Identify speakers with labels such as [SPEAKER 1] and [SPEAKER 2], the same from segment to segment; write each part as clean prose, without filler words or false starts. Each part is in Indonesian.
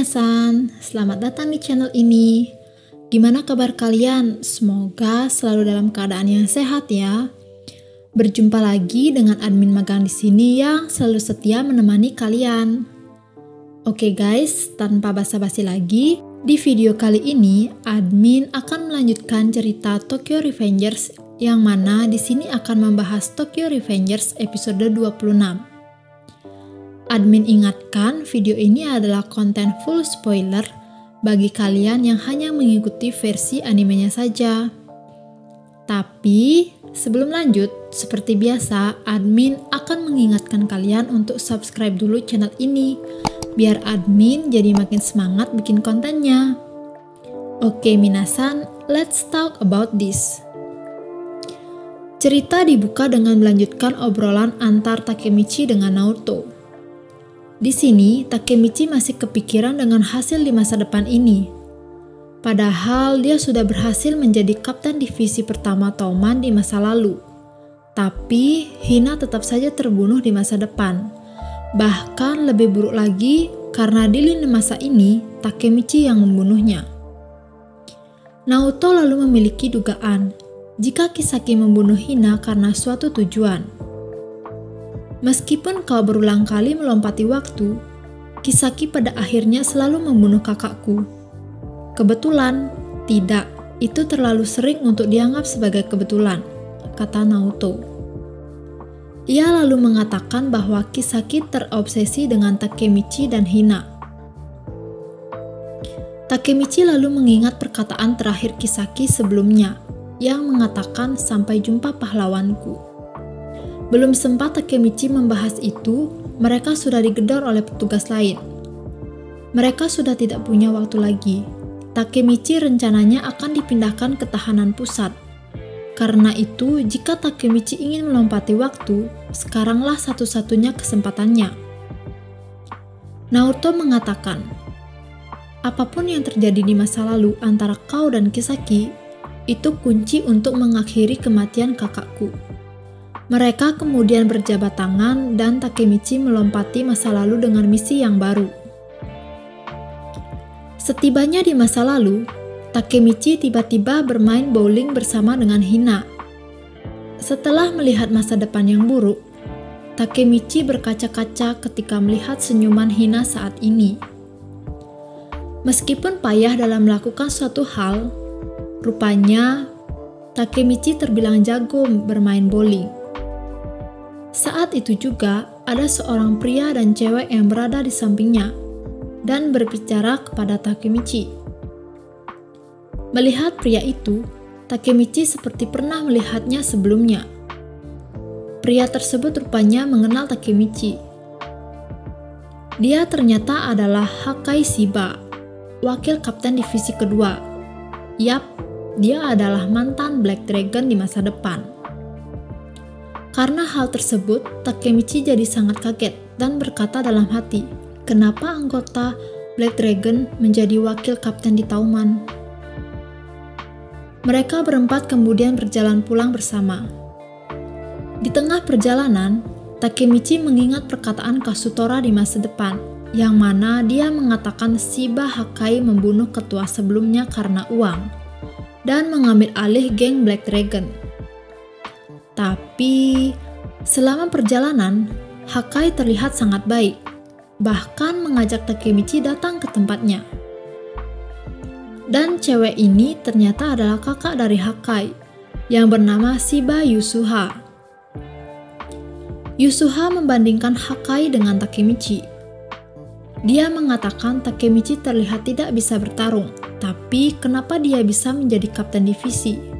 [SPEAKER 1] minasan, selamat datang di channel ini. Gimana kabar kalian? Semoga selalu dalam keadaan yang sehat ya. Berjumpa lagi dengan admin magang di sini yang selalu setia menemani kalian. Oke guys, tanpa basa-basi lagi, di video kali ini admin akan melanjutkan cerita Tokyo Revengers yang mana di sini akan membahas Tokyo Revengers episode 26. Admin ingatkan video ini adalah konten full spoiler bagi kalian yang hanya mengikuti versi animenya saja. Tapi sebelum lanjut, seperti biasa admin akan mengingatkan kalian untuk subscribe dulu channel ini biar admin jadi makin semangat bikin kontennya. Oke minasan, let's talk about this. Cerita dibuka dengan melanjutkan obrolan antar Takemichi dengan Naoto. Di sini, Takemichi masih kepikiran dengan hasil di masa depan ini. Padahal dia sudah berhasil menjadi kapten divisi pertama Touman di masa lalu. Tapi, Hina tetap saja terbunuh di masa depan. Bahkan lebih buruk lagi karena di lini masa ini, Takemichi yang membunuhnya. Naoto lalu memiliki dugaan jika Kisaki membunuh Hina karena suatu tujuan. Meskipun kau berulang kali melompati waktu, Kisaki pada akhirnya selalu membunuh kakakku. Kebetulan? Tidak, itu terlalu sering untuk dianggap sebagai kebetulan, kata Naoto. Ia lalu mengatakan bahwa Kisaki terobsesi dengan Takemichi dan Hina. Takemichi lalu mengingat perkataan terakhir Kisaki sebelumnya, yang mengatakan sampai jumpa pahlawanku. Belum sempat Takemichi membahas itu, mereka sudah digedor oleh petugas lain. Mereka sudah tidak punya waktu lagi. Takemichi rencananya akan dipindahkan ke tahanan pusat. Karena itu, jika Takemichi ingin melompati waktu, sekaranglah satu-satunya kesempatannya. Naoto mengatakan, apapun yang terjadi di masa lalu antara kau dan Kisaki, itu kunci untuk mengakhiri kematian kakakku. Mereka kemudian berjabat tangan dan Takemichi melompati masa lalu dengan misi yang baru. Setibanya di masa lalu, Takemichi tiba-tiba bermain bowling bersama dengan Hina. Setelah melihat masa depan yang buruk, Takemichi berkaca-kaca ketika melihat senyuman Hina saat ini. Meskipun payah dalam melakukan suatu hal, rupanya Takemichi terbilang jago bermain bowling. Saat itu juga, ada seorang pria dan cewek yang berada di sampingnya dan berbicara kepada Takemichi. Melihat pria itu, Takemichi seperti pernah melihatnya sebelumnya. Pria tersebut rupanya mengenal Takemichi. Dia ternyata adalah Hakai Shiba, wakil kapten divisi kedua. Yap, dia adalah mantan Black Dragon di masa depan. Karena hal tersebut, Takemichi jadi sangat kaget dan berkata dalam hati, kenapa anggota Black Dragon menjadi wakil kapten di Touman? Mereka berempat kemudian berjalan pulang bersama. Di tengah perjalanan, Takemichi mengingat perkataan Kasutora di masa depan, yang mana dia mengatakan Shiba Hakai membunuh ketua sebelumnya karena uang, dan mengambil alih geng Black Dragon. Tapi, selama perjalanan, Hakai terlihat sangat baik, bahkan mengajak Takemichi datang ke tempatnya. Dan cewek ini ternyata adalah kakak dari Hakai, yang bernama Shiba Yusuha. Yusuha membandingkan Hakai dengan Takemichi. Dia mengatakan Takemichi terlihat tidak bisa bertarung, tapi kenapa dia bisa menjadi kapten divisi?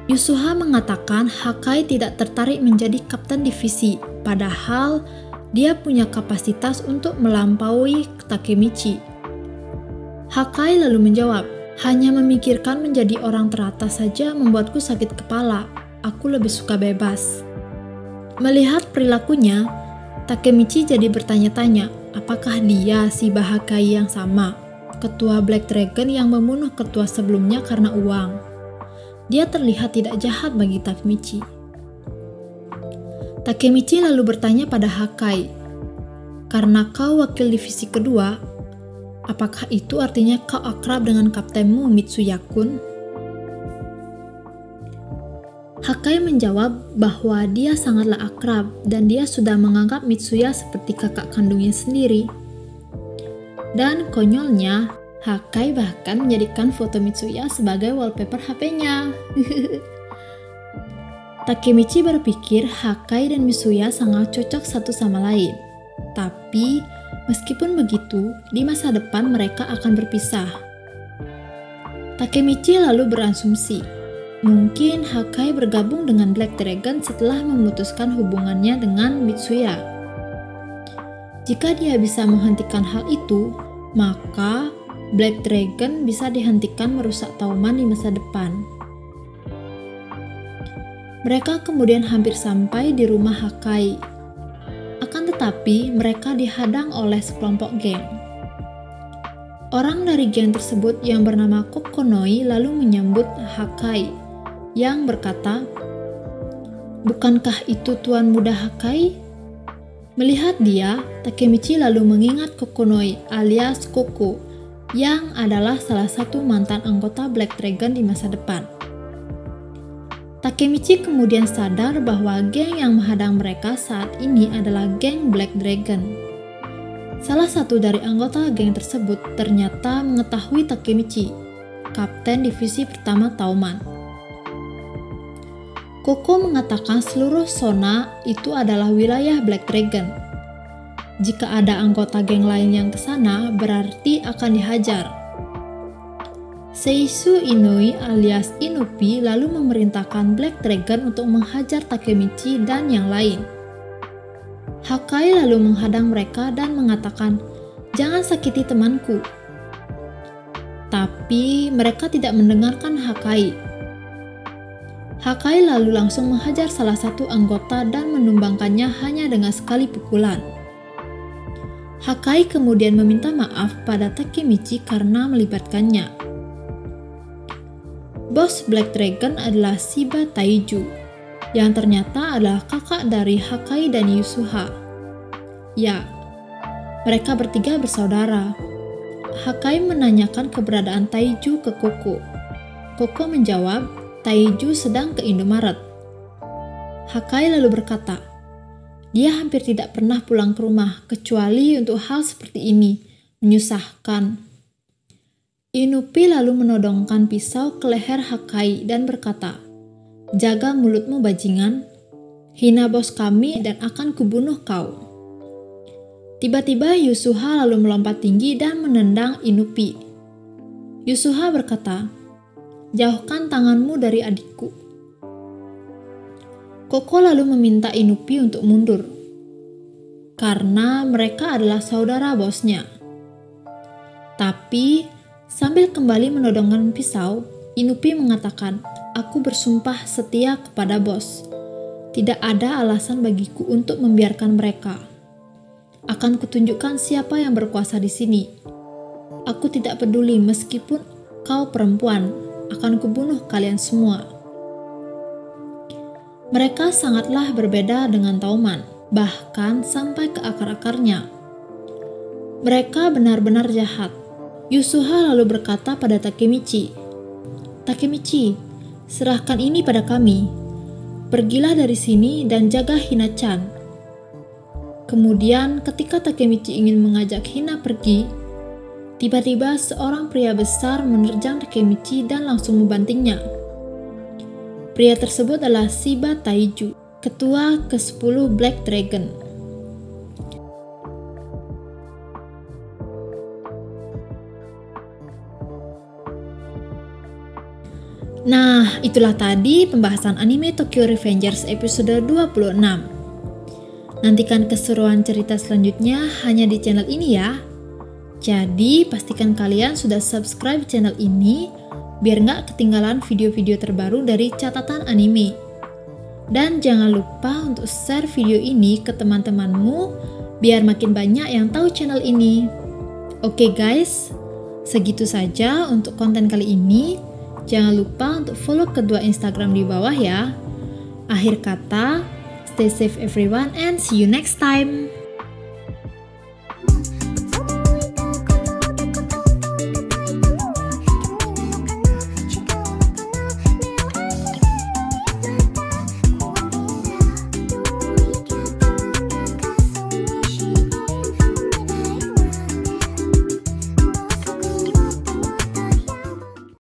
[SPEAKER 1] Yusuha mengatakan Hakai tidak tertarik menjadi kapten divisi, padahal dia punya kapasitas untuk melampaui Takemichi. Hakai lalu menjawab, hanya memikirkan menjadi orang teratas saja membuatku sakit kepala, aku lebih suka bebas. Melihat perilakunya, Takemichi jadi bertanya-tanya, apakah dia Shiba Hakai yang sama, ketua Black Dragon yang membunuh ketua sebelumnya karena uang? Dia terlihat tidak jahat bagi Takemichi. Takemichi lalu bertanya pada Hakai, karena kau wakil divisi kedua, Apakah itu artinya kau akrab dengan kaptenmu, Mitsuya-kun? Hakai menjawab bahwa dia sangatlah akrab dan dia sudah menganggap Mitsuya seperti kakak kandungnya sendiri. Dan konyolnya, Hakai bahkan menjadikan foto Mitsuya sebagai wallpaper HP-nya. Takemichi berpikir Hakai dan Mitsuya sangat cocok satu sama lain. Tapi, meskipun begitu, di masa depan mereka akan berpisah. Takemichi lalu berasumsi, mungkin Hakai bergabung dengan Black Dragon setelah memutuskan hubungannya dengan Mitsuya. Jika dia bisa menghentikan hal itu, maka Black Dragon bisa dihentikan merusak Tauman di masa depan. Mereka kemudian hampir sampai di rumah Hakai. Akan tetapi, mereka dihadang oleh sekelompok geng. Orang dari geng tersebut yang bernama Kokonoi lalu menyambut Hakai, yang berkata, "Bukankah itu Tuan Muda Hakai?" Melihat dia, Takemichi lalu mengingat Kokonoi alias Koko, yang adalah salah satu mantan anggota Black Dragon di masa depan. Takemichi kemudian sadar bahwa geng yang menghadang mereka saat ini adalah geng Black Dragon. Salah satu dari anggota geng tersebut ternyata mengetahui Takemichi, kapten divisi pertama Tauman. Koko mengatakan seluruh zona itu adalah wilayah Black Dragon. Jika ada anggota geng lain yang ke sana, berarti akan dihajar. Seisu Inui alias Inupi lalu memerintahkan Black Dragon untuk menghajar Takemichi dan yang lain. Hakai lalu menghadang mereka dan mengatakan, "Jangan sakiti temanku." Tapi mereka tidak mendengarkan Hakai. Hakai lalu langsung menghajar salah satu anggota dan menumbangkannya hanya dengan sekali pukulan. Hakai kemudian meminta maaf pada Takemichi karena melibatkannya. Bos Black Dragon adalah Shiba Taiju, yang ternyata adalah kakak dari Hakai dan Yusuha. Ya, mereka bertiga bersaudara. Hakai menanyakan keberadaan Taiju ke Koko. Koko menjawab, Taiju sedang ke Indomaret. Hakai lalu berkata, dia hampir tidak pernah pulang ke rumah kecuali untuk hal seperti ini, menyusahkan. Inupi lalu menodongkan pisau ke leher Hakai dan berkata, "Jaga mulutmu bajingan, hina bos kami dan akan kubunuh kau." Tiba-tiba Yusuha lalu melompat tinggi dan menendang Inupi. Yusuha berkata, "Jauhkan tanganmu dari adikku." Koko lalu meminta Inupi untuk mundur, karena mereka adalah saudara bosnya. Tapi, sambil kembali menodongkan pisau, Inupi mengatakan, "Aku bersumpah setia kepada bos. Tidak ada alasan bagiku untuk membiarkan mereka. Akan kutunjukkan siapa yang berkuasa di sini. Aku tidak peduli meskipun kau perempuan, akan kubunuh kalian semua." Mereka sangatlah berbeda dengan Tauman, bahkan sampai ke akar-akarnya. Mereka benar-benar jahat. Yusuha lalu berkata pada Takemichi, "Takemichi, serahkan ini pada kami. Pergilah dari sini dan jaga Hina-chan." Kemudian ketika Takemichi ingin mengajak Hina pergi, tiba-tiba seorang pria besar menerjang Takemichi dan langsung membantingnya. Pria tersebut adalah Shiba Taiju, ketua ke-10 Black Dragon. Nah, itulah tadi pembahasan anime Tokyo Revengers episode 26. Nantikan keseruan cerita selanjutnya hanya di channel ini ya. Jadi, pastikan kalian sudah subscribe channel ini biar nggak ketinggalan video-video terbaru dari catatan anime. Dan jangan lupa untuk share video ini ke teman-temanmu biar makin banyak yang tahu channel ini. Oke guys, segitu saja untuk konten kali ini. Jangan lupa untuk follow kedua Instagram di bawah ya. Akhir kata, stay safe everyone and see you next time.